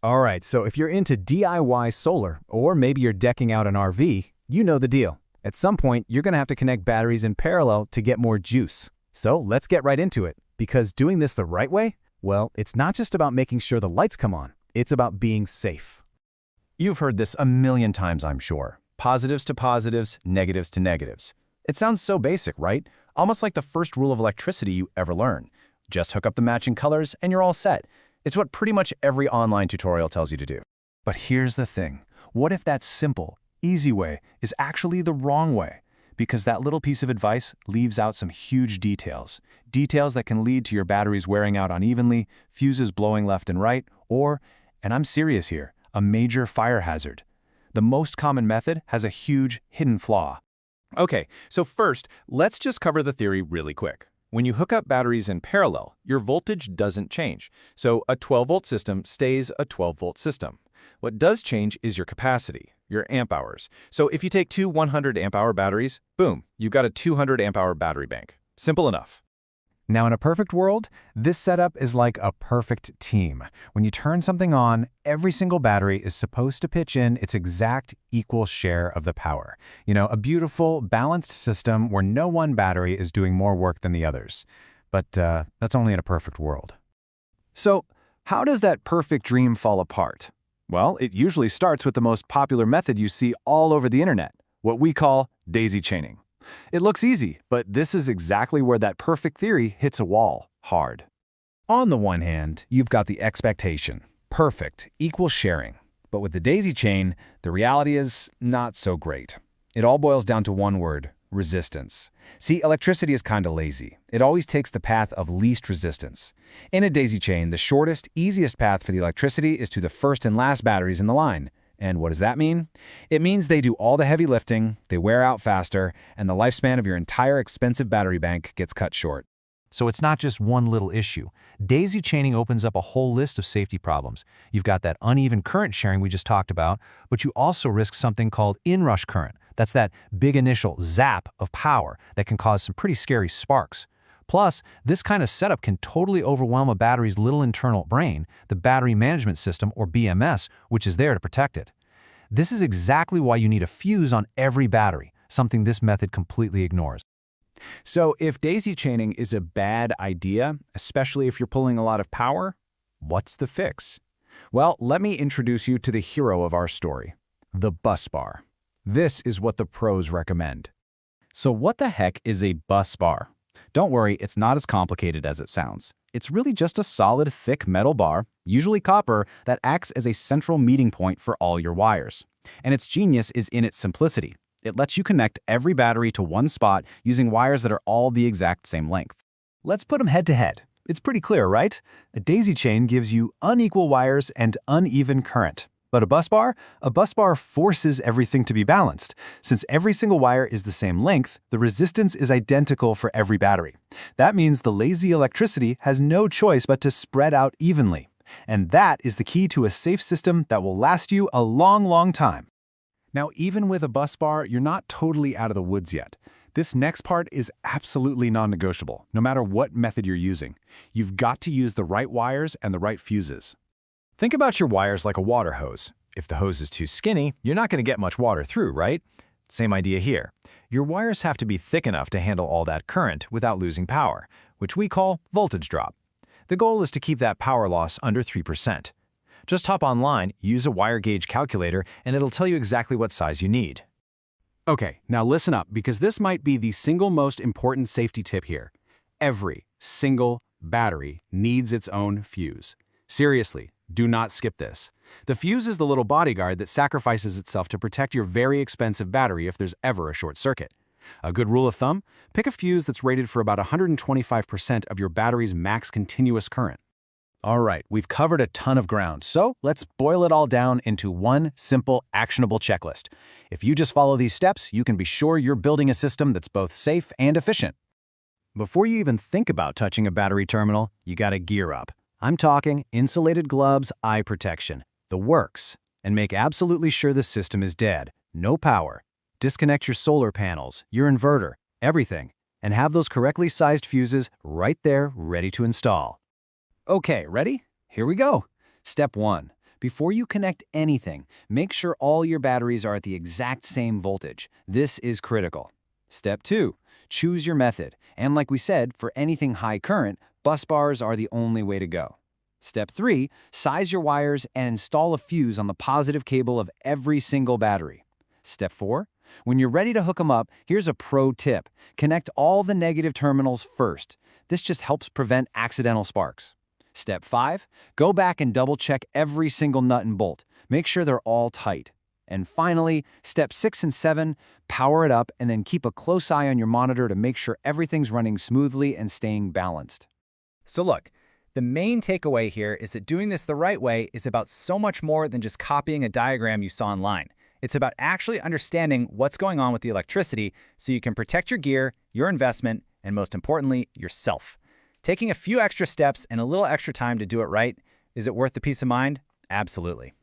Alright, so if you're into DIY solar, or maybe you're decking out an RV, you know the deal. At some point, you're going to have to connect batteries in parallel to get more juice. So let's get right into it, because doing this the right way, well, it's not just about making sure the lights come on, it's about being safe. You've heard this a million times, I'm sure. Positives to positives, negatives to negatives. It sounds so basic, right? Almost like the first rule of electricity you ever learn. Just hook up the matching colors and you're all set. It's what pretty much every online tutorial tells you to do. But here's the thing. What if that simple, easy way is actually the wrong way? Because that little piece of advice leaves out some huge details. Details that can lead to your batteries wearing out unevenly, fuses blowing left and right, or, and I'm serious here, a major fire hazard. The most common method has a huge hidden flaw. Okay, so first, let's just cover the theory really quick. When you hook up batteries in parallel, your voltage doesn't change. So a 12-volt system stays a 12-volt system. What does change is your capacity, your amp hours. So if you take two 100 amp hour batteries, boom, you've got a 200 amp hour battery bank. Simple enough. Now, in a perfect world, this setup is like a perfect team. When you turn something on, every single battery is supposed to pitch in its exact equal share of the power. You know, a beautiful, balanced system where no one battery is doing more work than the others. But that's only in a perfect world. So how does that perfect dream fall apart? Well, it usually starts with the most popular method you see all over the internet, what we call daisy chaining. It looks easy, but this is exactly where that perfect theory hits a wall, hard. On the one hand, you've got the expectation, perfect, equal sharing. But with the daisy chain, the reality is not so great. It all boils down to one word, resistance. See, electricity is kind of lazy. It always takes the path of least resistance. In a daisy chain, the shortest, easiest path for the electricity is to the first and last batteries in the line. And what does that mean? It means they do all the heavy lifting, they wear out faster, and the lifespan of your entire expensive battery bank gets cut short. So it's not just one little issue. Daisy chaining opens up a whole list of safety problems. You've got that uneven current sharing we just talked about, but you also risk something called inrush current. That's that big initial zap of power that can cause some pretty scary sparks. Plus, this kind of setup can totally overwhelm a battery's little internal brain, the battery management system, or BMS, which is there to protect it. This is exactly why you need a fuse on every battery, something this method completely ignores. So if daisy chaining is a bad idea, especially if you're pulling a lot of power, what's the fix? Well, let me introduce you to the hero of our story, the Busbar. This is what the pros recommend. So what the heck is a Busbar? Don't worry, it's not as complicated as it sounds. It's really just a solid, thick metal bar, usually copper, that acts as a central meeting point for all your wires. And its genius is in its simplicity. It lets you connect every battery to one spot using wires that are all the exact same length. Let's put them head to head. It's pretty clear, right? A daisy chain gives you unequal wires and uneven current. But a busbar forces everything to be balanced. Since every single wire is the same length, the resistance is identical for every battery. That means the lazy electricity has no choice but to spread out evenly. And that is the key to a safe system that will last you a long, long time. Now, even with a busbar, you're not totally out of the woods yet. This next part is absolutely non-negotiable, no matter what method you're using. You've got to use the right wires and the right fuses. Think about your wires like a water hose. If the hose is too skinny, you're not going to get much water through, right? Same idea here. Your wires have to be thick enough to handle all that current without losing power, which we call voltage drop. The goal is to keep that power loss under 3%. Just hop online, use a wire gauge calculator, and it'll tell you exactly what size you need. Okay, now listen up, because this might be the single most important safety tip here. Every single battery needs its own fuse. Seriously. Do not skip this. The fuse is the little bodyguard that sacrifices itself to protect your very expensive battery if there's ever a short circuit. A good rule of thumb, pick a fuse that's rated for about 125% of your battery's max continuous current. All right, we've covered a ton of ground, so let's boil it all down into one simple, actionable checklist. If you just follow these steps, you can be sure you're building a system that's both safe and efficient. Before you even think about touching a battery terminal, you gotta gear up. I'm talking insulated gloves, eye protection, the works, and make absolutely sure the system is dead, no power. Disconnect your solar panels, your inverter, everything, and have those correctly sized fuses right there ready to install. Okay, ready? Here we go. Step 1. Before you connect anything, make sure all your batteries are at the exact same voltage. This is critical. Step 2. Choose your method. And like we said, for anything high current, bus bars are the only way to go. Step 3. Size your wires and install a fuse on the positive cable of every single battery. Step 4. When you're ready to hook them up, here's a pro tip. Connect all the negative terminals first. This just helps prevent accidental sparks. Step 5. Go back and double-check every single nut and bolt. Make sure they're all tight. And finally, step 6 and 7, power it up and then keep a close eye on your monitor to make sure everything's running smoothly and staying balanced. So look, the main takeaway here is that doing this the right way is about so much more than just copying a diagram you saw online. It's about actually understanding what's going on with the electricity so you can protect your gear, your investment, and most importantly, yourself. Taking a few extra steps and a little extra time to do it right, is it worth the peace of mind? Absolutely.